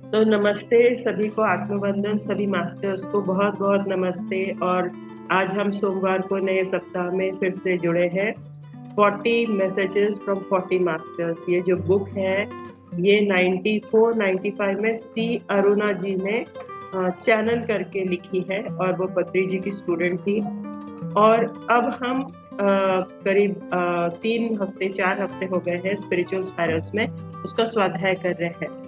तो नमस्ते सभी को, आत्मवंदन सभी मास्टर्स को बहुत बहुत नमस्ते। और आज हम सोमवार को नए सप्ताह में फिर से जुड़े हैं। 40 मैसेजेस फ्रॉम 40 मास्टर्स, ये जो बुक है ये 94-95 में सी अरुणा जी ने चैनल करके लिखी है और वो पत्री जी की स्टूडेंट थी। और अब हम करीब 3 हफ्ते 4 हफ्ते हो गए हैं स्पिरिचुअल स्पायरल्स में उसका स्वाध्याय कर रहे हैं।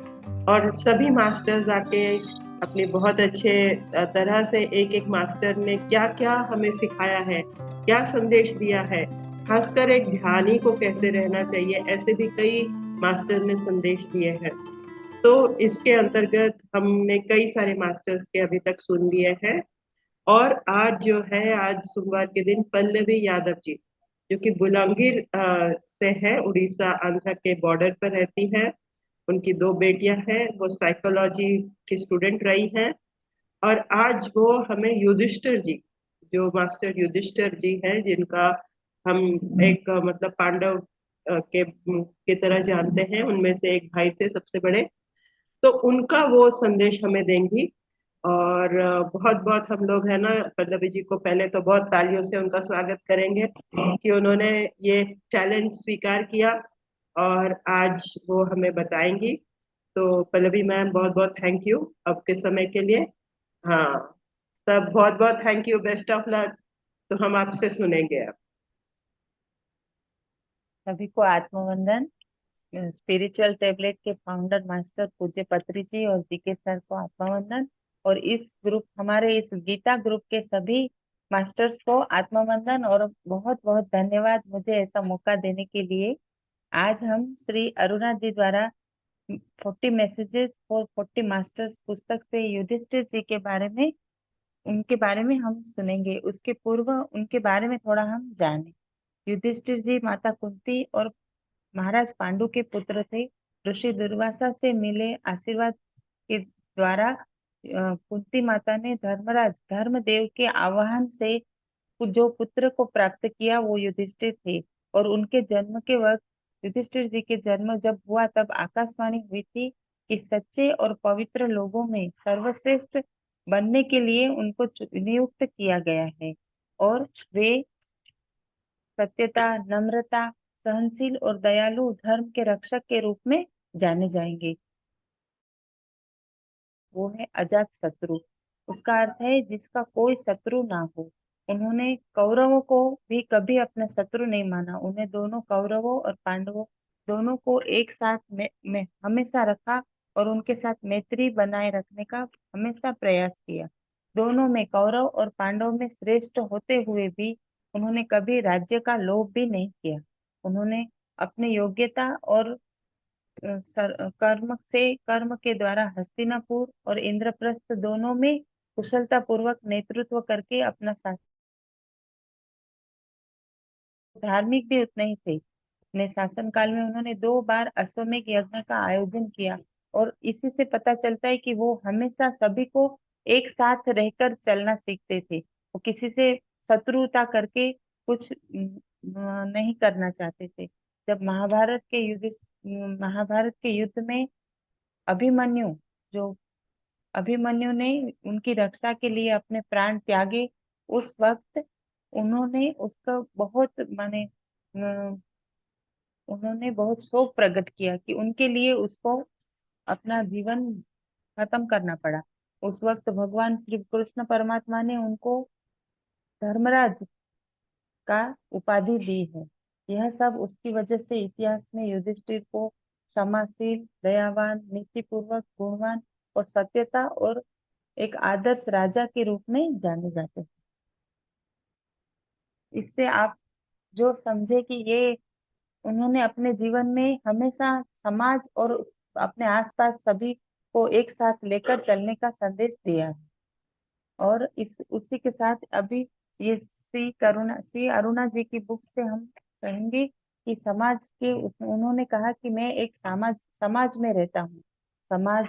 और सभी मास्टर्स आके अपने बहुत अच्छे तरह से एक एक मास्टर ने क्या क्या हमें सिखाया है, क्या संदेश दिया है, खासकर एक ध्यानी को कैसे रहना चाहिए, ऐसे भी कई मास्टर ने संदेश दिए हैं। तो इसके अंतर्गत हमने कई सारे मास्टर्स के अभी तक सुन लिए हैं। और आज जो है, आज सोमवार के दिन पल्लवी यादव जी, जो कि बुलंगीर से है, उड़ीसा आंध्र के बॉर्डर पर रहती हैं। उनकी 2 बेटियां हैं, वो साइकोलॉजी की स्टूडेंट रही हैं। और आज वो हमें युधिष्ठिर जी, जो मास्टर युधिष्ठिर जी हैं, जिनका हम एक मतलब पांडव के तरह जानते हैं, उनमें से एक भाई थे सबसे बड़े, तो उनका वो संदेश हमें देंगी। और बहुत बहुत हम लोग है ना, पल्लवी जी को पहले तो बहुत तालियों से उनका स्वागत करेंगे कि उन्होंने ये चैलेंज स्वीकार किया और आज वो हमें बताएंगी। तो पल्लवी मैम, बहुत बहुत थैंक यू आपके समय के लिए। हाँ, सब बहुत बहुत thank you, best of luck. तो हम आपसे सुनेंगे अब। सभी को आत्मवंदन। स्पिरिचुअल टेबलेट के फाउंडर मास्टर पूज्य पत्री जी और जीके सर को आत्मवंदन। और इस ग्रुप, हमारे इस गीता ग्रुप के सभी मास्टर्स को आत्मवंदन और बहुत बहुत धन्यवाद मुझे ऐसा मौका देने के लिए। आज हम श्री अरुणा जी द्वारा 40 मैसेजेस फॉर 40 मास्टर्स पुस्तक से युधिष्ठिर जी के बारे में, उनके बारे में हम सुनेंगे। उसके पूर्व उनके बारे में थोड़ा हम जानें। युधिष्ठिर जी माता कुंती और महाराज पांडु के पुत्र थे। ऋषि दुर्वासा से मिले आशीर्वाद के द्वारा कुंती माता ने धर्मराज धर्मदेव के आह्वान से जो पुत्र को प्राप्त किया वो युधिष्ठिर थे। और उनके जन्म के वक्त, युधिष्ठिर जी के जन्म जब हुआ तब आकाशवाणी हुई थी कि सच्चे और पवित्र लोगों में सर्वश्रेष्ठ बनने के लिए उनको नियुक्त किया गया है। और वे सत्यता, नम्रता, सहनशील और दयालु धर्म के रक्षक के रूप में जाने जाएंगे। वो है अजात शत्रु। उसका अर्थ है जिसका कोई शत्रु ना हो। उन्होंने कौरवों को भी कभी अपना शत्रु नहीं माना। उन्हें दोनों कौरवों और पांडवों दोनों को एक साथ में हमेशा रखा और उनके साथ मैत्री बनाए रखने का हमेशा प्रयास किया। दोनों में, कौरव और पांडव में श्रेष्ठ होते हुए भी उन्होंने कभी राज्य का लोभ भी नहीं किया। उन्होंने अपनी योग्यता और कर्म के द्वारा हस्तिनापुर और इंद्रप्रस्थ दोनों में कुशलता पूर्वक नेतृत्व करके अपना धार्मिक भी उतने ही थे। अपने शासन काल में उन्होंने 2 बार अश्वमेध यज्ञ का आयोजन किया। और इसी से पता चलता है कि वो हमेशा सभी को एक साथ रहकर चलना सीखते थे। वो किसी से शत्रुता करके कुछ नहीं करना चाहते थे। जब महाभारत के युद्ध में अभिमन्यु जो अभिमन्यु ने उनकी रक्षा के लिए अपने प्राण त्यागे, उस वक्त उन्होंने उसका बहुत माने उन्होंने बहुत शोक प्रकट किया कि उनके लिए उसको अपना जीवन खत्म करना पड़ा। उस वक्त भगवान श्री कृष्ण परमात्मा ने उनको धर्मराज का उपाधि दी है। यह सब उसकी वजह से इतिहास में युधिष्ठिर को क्षमाशील, दयावान, नीतिपूर्वक, गुणवान और सत्यता और एक आदर्श राजा के रूप में जाने जाते हैं। इससे आप जो समझे कि ये उन्होंने अपने जीवन में हमेशा समाज और अपने आसपास सभी को एक साथ लेकर चलने का संदेश दिया है। और इस उसी के साथ अभी ये श्री अरुणा जी की बुक से हम कहेंगे कि समाज के उन्होंने कहा कि मैं एक समाज में रहता हूँ। समाज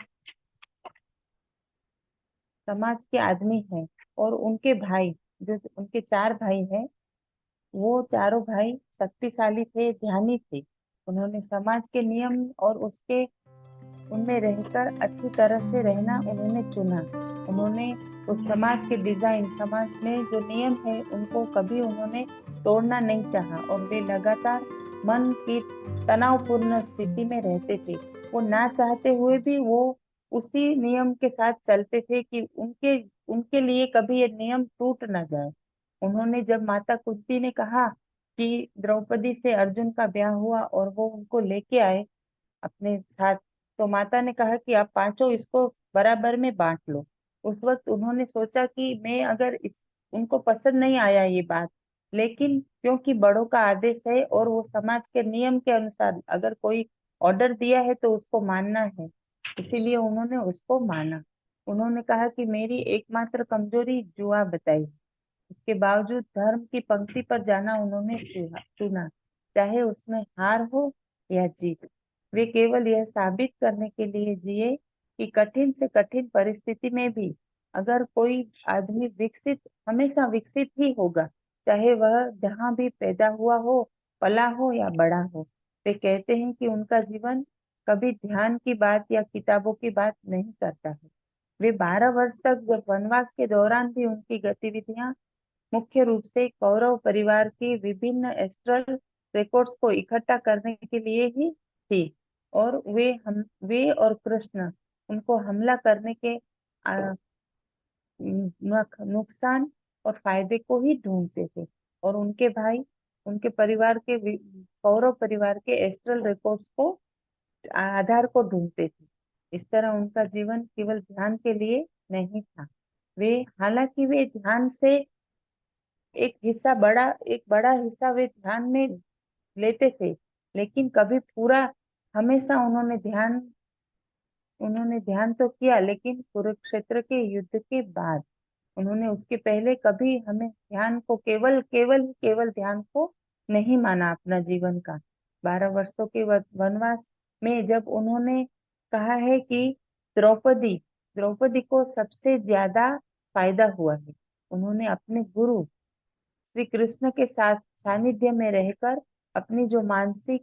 समाज के आदमी हैं। और उनके भाई, जो उनके 4 भाई हैं, वो चारों भाई शक्तिशाली थे, ध्यानी थे। उन्होंने समाज के नियम और उसके उनमें रहकर अच्छी तरह से रहना उन्होंने चुना। उन्होंने उस समाज के डिजाइन, समाज में जो नियम है उनको कभी उन्होंने तोड़ना नहीं चाहा और वे लगातार मन की तनावपूर्ण स्थिति में रहते थे। वो ना चाहते हुए भी वो उसी नियम के साथ चलते थे कि उनके उनके लिए कभी ये नियम टूट ना जाए। उन्होंने जब माता कुंती ने कहा कि द्रौपदी से अर्जुन का ब्याह हुआ और वो उनको लेके आए अपने साथ, तो माता ने कहा कि आप पांचों इसको बराबर में बांट लो। उस वक्त उन्होंने सोचा कि मैं अगर इस उनको पसंद नहीं आया ये बात, लेकिन क्योंकि बड़ों का आदेश है और वो समाज के नियम के अनुसार अगर कोई ऑर्डर दिया है तो उसको मानना है, इसीलिए उन्होंने उसको माना। उन्होंने कहा कि मेरी एकमात्र कमजोरी जुआ बताई। इसके बावजूद धर्म की पंक्ति पर जाना उन्होंने चुना, चाहे उसमें हार हो या जीत। वे केवल यह साबित करने के लिए जिए कि कठिन से कठिन परिस्थिति में भी अगर कोई आदमी विकसित, हमेशा विकसित ही होगा, चाहे वह जहां भी पैदा हुआ हो, पला हो या बड़ा हो। वे कहते हैं कि उनका जीवन कभी ध्यान की बात या किताबों की बात नहीं करता है। वे 12 वर्ष तक जब वनवास के दौरान भी उनकी गतिविधियां मुख्य रूप से कौरव परिवार की विभिन्न एस्ट्रल रिकॉर्ड्स को इकट्ठा करने के लिए ही थी। और वे और कृष्ण उनको हमला करने के आ, नुकसान और फायदे को ही ढूंढते थे। और उनके भाई, उनके परिवार के कौरव परिवार के एस्ट्रल रिकॉर्ड्स को आधार को ढूंढते थे। इस तरह उनका जीवन केवल ध्यान के लिए नहीं था। वे हालांकि वे ध्यान से एक बड़ा हिस्सा वे ध्यान में लेते थे, लेकिन कभी पूरा, हमेशा उन्होंने ध्यान तो किया, लेकिन कुरुक्षेत्र के युद्ध के बाद उन्होंने, उसके पहले कभी हमें ध्यान को केवल ध्यान को नहीं माना अपना जीवन का। 12 वर्षों के वनवास में जब उन्होंने कहा है कि द्रौपदी द्रौपदी को सबसे ज्यादा फायदा हुआ है, उन्होंने अपने गुरु श्री कृष्ण के साथ सानिध्य में रहकर अपनी जो मानसिक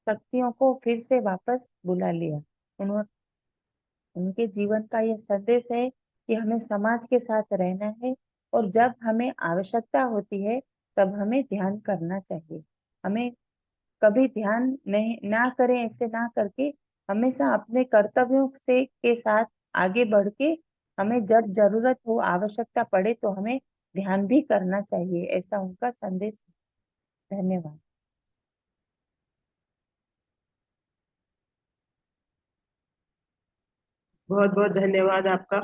शक्तियों को फिर से वापस बुला लिया। उन्होंने, उनके जीवन का यह संदेश है कि हमें समाज के साथ रहना है और जब हमें आवश्यकता होती है तब हमें ध्यान करना चाहिए। हमें कभी ध्यान नहीं ना करें, ऐसे ना करके हमेशा अपने कर्तव्यों से के साथ आगे बढ़ के हमें जब जरूरत हो, आवश्यकता पड़े तो हमें ध्यान भी करना चाहिए, ऐसा उनका संदेश है। धन्यवाद। बहुत बहुत धन्यवाद आपका।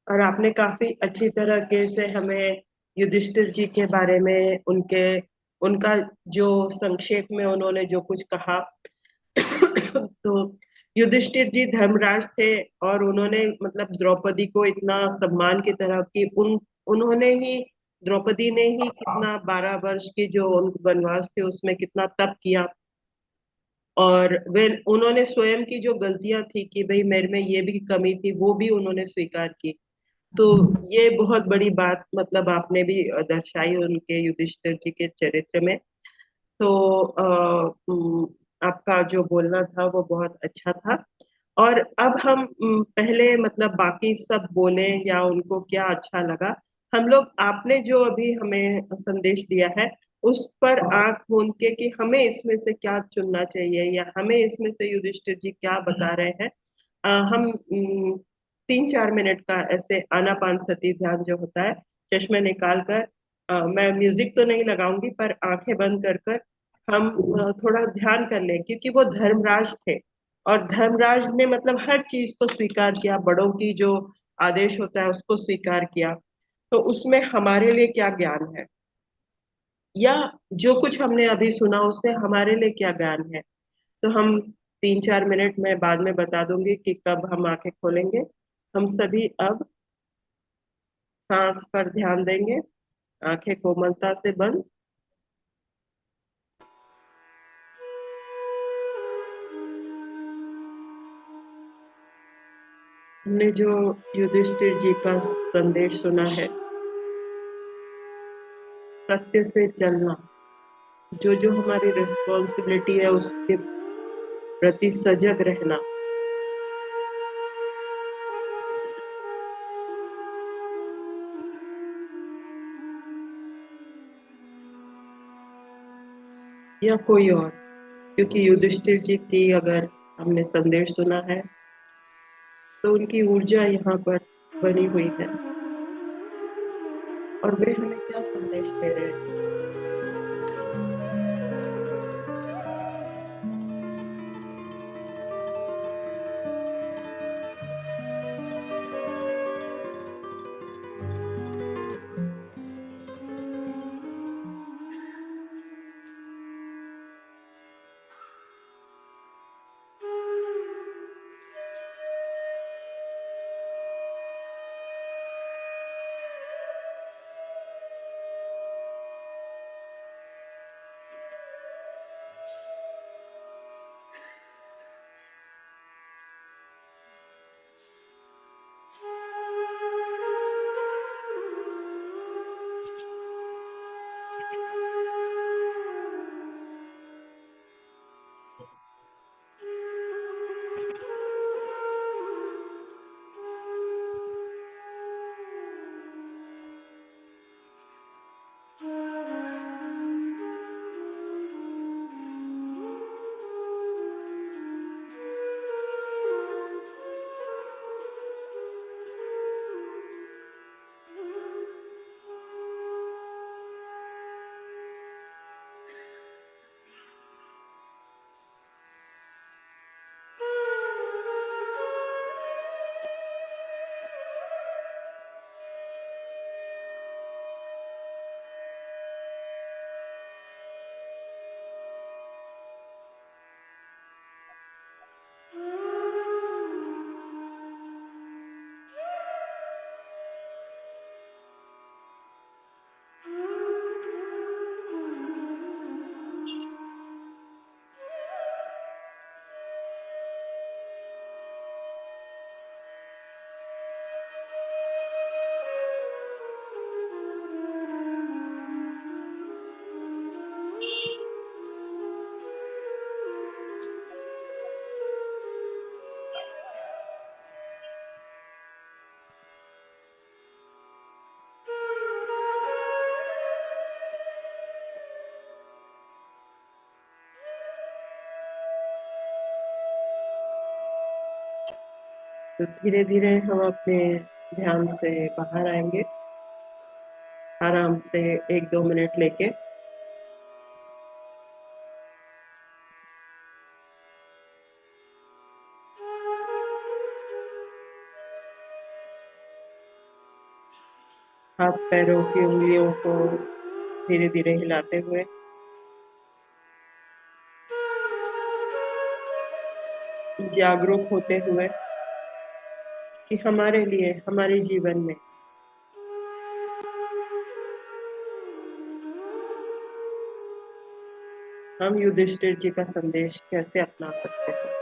और आपने काफी अच्छी तरीके से हमें युधिष्ठिर जी के बारे में, उनके उनका जो संक्षेप में उन्होंने जो कुछ कहा तो युधिष्ठिर जी धर्मराज थे और उन्होंने मतलब द्रौपदी को इतना सम्मान की तरह की उन्होंने ही, द्रौपदी ने ही कितना 12 वर्ष की जो वनवास थे उसमें कितना तप किया। और वे उन्होंने स्वयं की जो गलतियां थी कि भाई मेरे में ये भी कमी थी, वो भी उन्होंने स्वीकार की। तो ये बहुत बड़ी बात मतलब आपने भी दर्शाई उनके युधिष्ठिर जी के चरित्र में। तो आपका जो बोलना था वो बहुत अच्छा था। और अब हम पहले मतलब बाकी सब बोले या उनको क्या अच्छा लगा, हम लोग आपने जो अभी हमें संदेश दिया है उस पर आंख मूंद के कि हमें इसमें से क्या चुनना चाहिए या हमें इसमें से युधिष्ठिर जी क्या बता रहे हैं। हम 3-4 मिनट का ऐसे आनापान सती ध्यान जो होता है, चश्मे निकाल कर, मैं म्यूजिक तो नहीं लगाऊंगी पर आंखें बंद कर कर हम थोड़ा ध्यान कर लें, क्योंकि वो धर्मराज थे और धर्मराज ने मतलब हर चीज को स्वीकार किया, बड़ों की जो आदेश होता है उसको स्वीकार किया। तो उसमें हमारे लिए क्या ज्ञान है, या जो कुछ हमने अभी सुना उससे हमारे लिए क्या ज्ञान है। तो हम 3-4 मिनट में बाद में बता दूंगी कि कब हम आंखें खोलेंगे। हम सभी अब सांस पर ध्यान देंगे, आंखें कोमलता से बंद। हमने जो युधिष्ठिर जी का संदेश सुना है, सत्य से चलना, जो जो हमारी रिस्पॉन्सिबिलिटी है उसके प्रति सजग रहना, या कोई और, क्योंकि युधिष्ठिर जी की अगर हमने संदेश सुना है तो उनकी ऊर्जा यहाँ पर बनी हुई है और वे हमें क्या संदेश दे रहे हैं। तो धीरे धीरे हम अपने ध्यान से बाहर आएंगे, आराम से 1-2 मिनट लेके। हाथ पैरों की उंगलियों को धीरे धीरे हिलाते हुए, जागरूक होते हुए कि हमारे लिए, हमारे जीवन में हम युधिष्ठिर जी का संदेश कैसे अपना सकते हैं।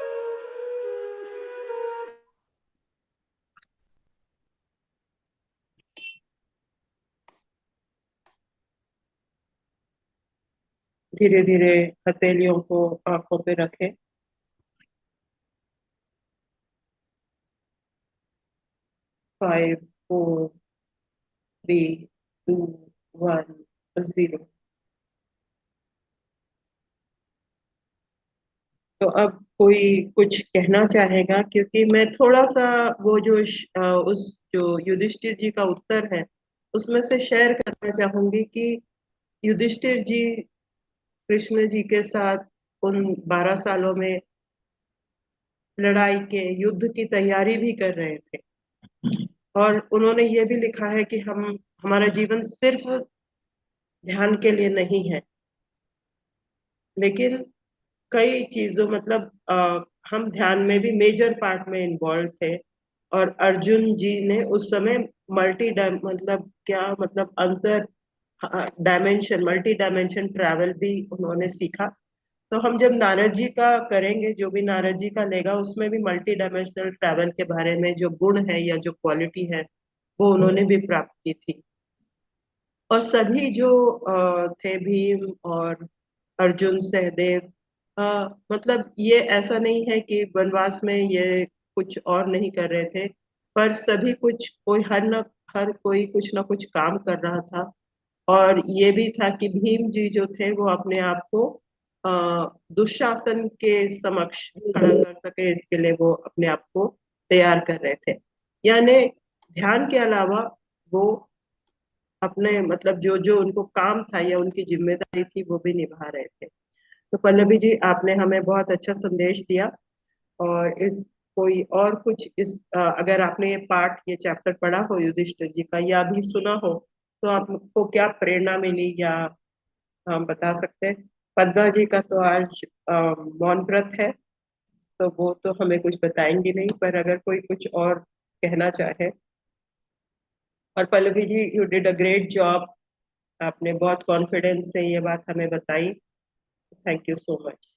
धीरे धीरे हथेलियों को आंखों पे रखें। 5, 4, 3, 2, 1, 0। तो अब कोई कुछ कहना चाहेगा, क्योंकि मैं थोड़ा सा वो जो उस जो युधिष्ठिर जी का उत्तर है उसमें से शेयर करना चाहूंगी कि युधिष्ठिर जी कृष्ण जी के साथ उन 12 सालों में लड़ाई के युद्ध की तैयारी भी कर रहे थे और उन्होंने ये भी लिखा है कि हम हमारा जीवन सिर्फ ध्यान के लिए नहीं है, लेकिन कई चीजों मतलब हम ध्यान में भी मेजर पार्ट में इन्वॉल्व थे। और अर्जुन जी ने उस समय मतलब क्या मतलब अंतर डायमेंशन, मल्टी डायमेंशन ट्रैवल भी उन्होंने सीखा। तो हम जब नारद जी का करेंगे, जो भी नारद जी का लेगा, उसमें भी मल्टी डायमेंशनल ट्रैवल के बारे में जो गुण है या जो क्वालिटी है वो उन्होंने भी प्राप्त की थी। और सभी जो थे, भीम और अर्जुन, सहदेव, मतलब ये ऐसा नहीं है कि वनवास में ये कुछ और नहीं कर रहे थे, पर सभी कुछ कोई हर कोई कुछ ना कुछ काम कर रहा था। और ये भी था कि भीम जी जो थे वो अपने आप को दुशासन के समक्ष खड़ा कर सके, इसके लिए वो अपने आप को तैयार कर रहे थे। यानी ध्यान के अलावा वो अपने मतलब जो जो उनको काम था या उनकी जिम्मेदारी थी वो भी निभा रहे थे। तो पल्लवी जी, आपने हमें बहुत अच्छा संदेश दिया। और इस कोई और कुछ इस अगर आपने ये पाठ ये चैप्टर पढ़ा हो युधिष्ठिर जी का या भी सुना हो, तो आपको क्या प्रेरणा मिली या हम बता सकते हैं? पद्मा जी का तो आज मौन व्रत है, तो वो तो हमें कुछ बताएंगी नहीं, पर अगर कोई कुछ और कहना चाहे। और Pallavi ji, you did a great job. आपने बहुत कॉन्फिडेंस से ये बात हमें बताई। Thank you so much.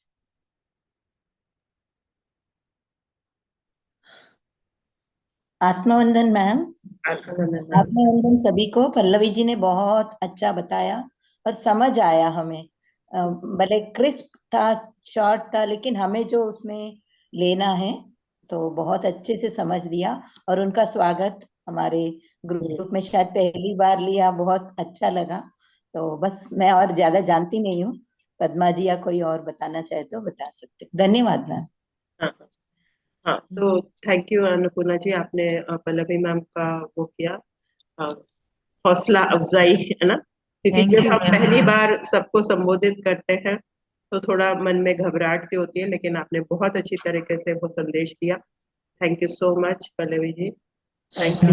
आत्मवंदन मैम। आत्मवंदन। आत्मवंदन सभी को। पल्लवी जी ने बहुत अच्छा बताया और समझ आया हमें। भले क्रिस्प था, शॉर्ट था, लेकिन हमें जो उसमें लेना है तो बहुत अच्छे से समझ दिया। और उनका स्वागत हमारे ग्रुप में शायद पहली बार लिया, बहुत अच्छा लगा। तो बस मैं और ज्यादा जानती नहीं हूँ। पद्मा जी या कोई और बताना चाहे तो बता सकते। धन्यवाद मैम। हाँ हाँ, तो थैंक यू अन्नपूर्णा जी, आपने पल्लवी मैम का वो किया, अ, हौसला अफजाई, है ना? क्योंकि थैंक जब यू हम मैम। पहली बार सबको संबोधित करते हैं तो थोड़ा मन में घबराहट सी होती है, लेकिन आपने बहुत अच्छी तरीके से वो संदेश दिया। Thank you so much Pallavi ji. Thank you.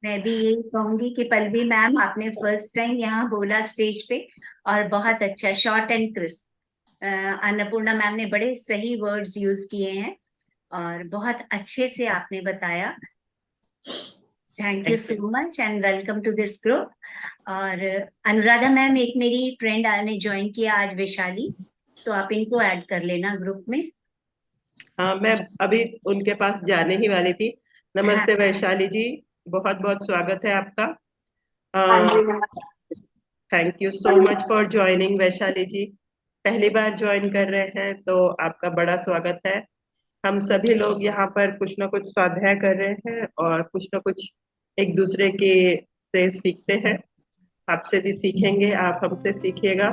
मैं भी यही कहूंगी कि पल्लवी मैम, आपने फर्स्ट टाइम यहाँ बोला स्टेज पे, और बहुत अच्छा, short and crisp. Annapurna ma'am ने बड़े सही वर्ड्स यूज किए हैं और बहुत अच्छे से आपने बताया। Thank you so much and welcome to this group. और अनुराधा मैम, एक मेरी फ्रेंड ने ज्वाइन किया आज, वैशाली, तो आप इनको ऐड कर लेना ग्रुप में। हाँ, मैं अभी उनके पास जाने ही वाली थी। नमस्ते हाँ। वैशाली जी, बहुत बहुत स्वागत है आपका। Thank you so much for joining Vaishali ji. पहली बार ज्वाइन कर रहे हैं तो आपका बड़ा स्वागत है। हम सभी लोग यहाँ पर कुछ ना कुछ स्वाध्याय कर रहे हैं और कुछ ना कुछ एक दूसरे के से सीखते हैं। आपसे भी सीखेंगे, आप हमसे सीखिएगा।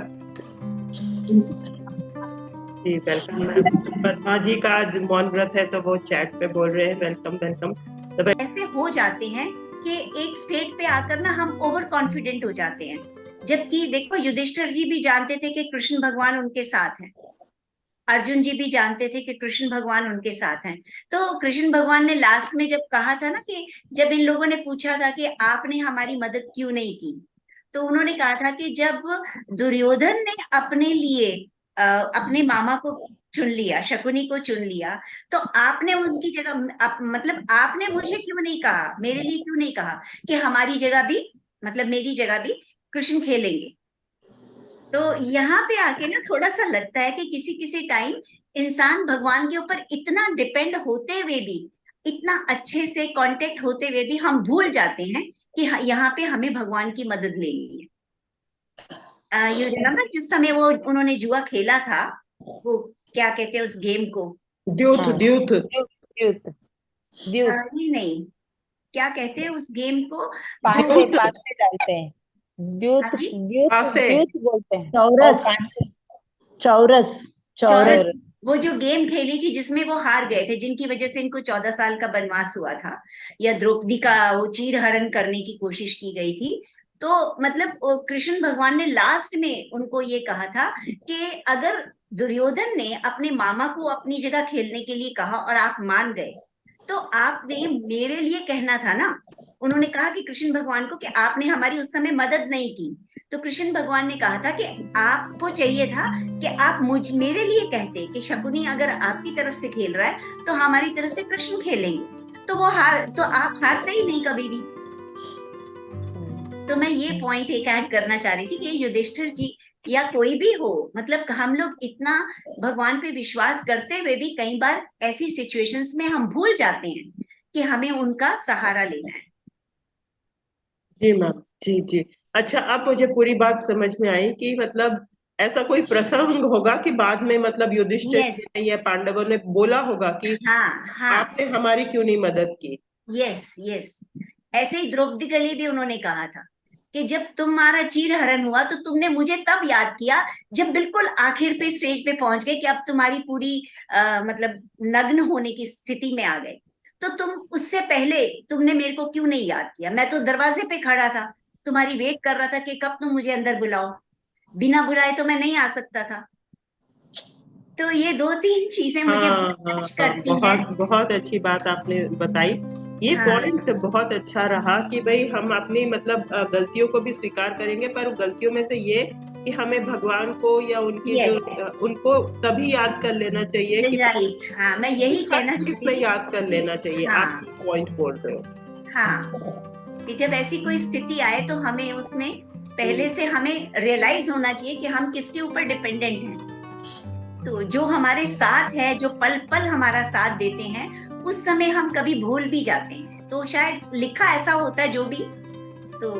जी वेलकम मैम। पद्मा जी का आज मौन व्रत है तो वो चैट पे बोल रहे हैं वेलकम वेलकम। तो ऐसे हो जाते हैं कि एक स्टेट पे आकर ना हम ओवर कॉन्फिडेंट हो जाते हैं, जबकि देखो युधिष्ठिर जी भी जानते थे कि कृष्ण भगवान उनके साथ हैं, अर्जुन जी भी जानते थे कि कृष्ण भगवान उनके साथ हैं। तो कृष्ण भगवान ने लास्ट में जब कहा था ना, कि जब इन लोगों ने पूछा था कि आपने हमारी मदद क्यों नहीं की, तो उन्होंने कहा था कि जब दुर्योधन ने अपने लिए अपने मामा को चुन लिया, शकुनी को चुन लिया, तो आपने उनकी जगह मतलब आपने मुझे क्यों नहीं कहा, मेरे लिए क्यों नहीं कहा कि हमारी जगह भी, मतलब मेरी जगह भी कृष्ण खेलेंगे। तो यहाँ पे आके ना थोड़ा सा लगता है कि किसी किसी टाइम इंसान भगवान के ऊपर इतना डिपेंड होते हुए भी, इतना अच्छे से कांटेक्ट होते हुए भी हम भूल जाते हैं कि यहाँ पे हमें भगवान की मदद लेनी है। यू रिमेम्बर जिस समय वो उन्होंने जुआ खेला था, वो क्या कहते हैं उस गेम को? द्यूत द्यूत। द्यूत द्यूत नहीं नहीं, क्या कहते हैं उस गेम को? पासे द्यूत पासे डालते हैं। द्यूत हाँ जी, द्यूत पासे। द्यूत बोलते हैं। और चौरस। पासे चौरस। चौरस। चौरस। वो जो गेम खेली थी जिसमें वो हार गए थे, जिनकी वजह से इनको 14 साल का वनवास हुआ था, या द्रौपदी का वो चीर हरण करने की कोशिश की गई थी। तो मतलब कृष्ण भगवान ने लास्ट में उनको ये कहा था कि अगर दुर्योधन ने अपने मामा को अपनी जगह खेलने के लिए कहा और आप मान गए, तो आपने मेरे लिए कहना था ना। उन्होंने कहा कि कृष्ण भगवान को कि आपने हमारी उस समय मदद नहीं की। तो कृष्ण भगवान ने कहा था कि आपको चाहिए था कि आप मुझ मेरे लिए कहते कि शकुनी अगर आपकी तरफ से खेल रहा है तो हमारी तरफ से कृष्ण खेलेंगे, तो वो हार, तो आप हारते ही नहीं कभी भी। तो मैं ये पॉइंट एक ऐड करना चाह रही थी कि युधिष्ठिर जी या कोई भी हो, मतलब हम लोग इतना भगवान पे विश्वास करते हुए भी कई बार ऐसी सिचुएशंस में हम भूल जाते हैं कि हमें उनका सहारा लेना है। जी मैम, जी जी। अच्छा, अब मुझे पूरी बात समझ में आई कि मतलब ऐसा कोई प्रसंग होगा कि बाद में मतलब युधिष्ठिर यस। जी ने या पांडवों ने बोला होगा कि हाँ हाँ। आपने हमारी क्यों नहीं मदद की। यस यस, ऐसे ही द्रौपदी के लिए भी उन्होंने कहा था कि जब तुम्हारा चीरहरण हुआ तो तुमने मुझे तब याद किया जब बिल्कुल आखिर पे स्टेज पे पहुंच गए कि अब तुम्हारी पूरी मतलब नग्न होने की स्थिति में आ गए। तो तुम उससे पहले तुमने मेरे को क्यों नहीं याद किया? मैं तो दरवाजे पे खड़ा था, तुम्हारी वेट कर रहा था कि कब तुम मुझे अंदर बुलाओ। बिना बुलाए तो मैं नहीं आ सकता था। तो ये 2-3 चीजें मुझे हाँ हाँ टच हाँ, करती हैं। बहुत बहुत अच्छी बात आपने बताई। ये हाँ पॉइंट बहुत अच्छा रहा कि भाई हम अपनी मतलब गलतियों को भी स्वीकार करेंगे, पर गलतियों में से ये कि हमें भगवान को या उनकी जो यस उनको तभी याद कर लेना चाहिए कि राइट, हाँ मैं यही हर कहना चीज चाहती में थी। याद कर लेना चाहिए। हाँ आप पॉइंट बोल रहे हो। हाँ, कि जब ऐसी कोई स्थिति आए तो हमें उसमें पहले से हमें रियलाइज होना चाहिए कि हम किसके ऊपर डिपेंडेंट हैं। तो जो हमारे साथ है, जो पल पल हमारा साथ देते हैं, उस समय हम कभी भूल भी जाते हैं। तो शायद लिखा ऐसा होता है जो भी। तो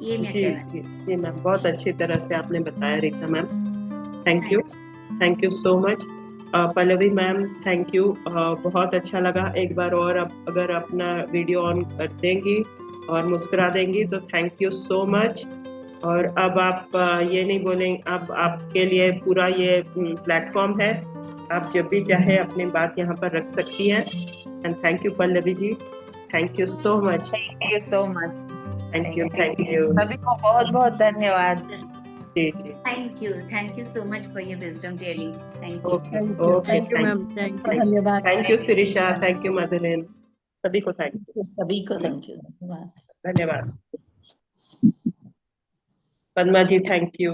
ये मैं जी कहना जी जी मैम, बहुत अच्छी तरह से आपने बताया रेखा मैम। थैंक यू, चाहती thank you so much. Pallavi ma'am thank you, बहुत अच्छा लगा। एक बार और अब अगर अपना वीडियो ऑन कर देंगी और मुस्कुरा देंगी तो थैंक यू सो मच। और अब आप ये नहीं बोलेंगे, अब आपके लिए पूरा ये प्लेटफॉर्म है, आप जब भी चाहे अपनी बात यहाँ पर रख सकती हैं। And thank you Pallavi ji, thank you so much. Thank you so much. Thank you, thank you. सभी को बहुत बहुत धन्यवाद। जी जी, thank you so much for your wisdom really. Thank you. Okay thank you okay, ma'am, thank you. धन्यवाद thank you Shirisha, thank you Madeleine, सभी को थैंक यू, सभी को, थैंक यू, धन्यवाद। धन्यवाद। पद्मा जी थैंक यू।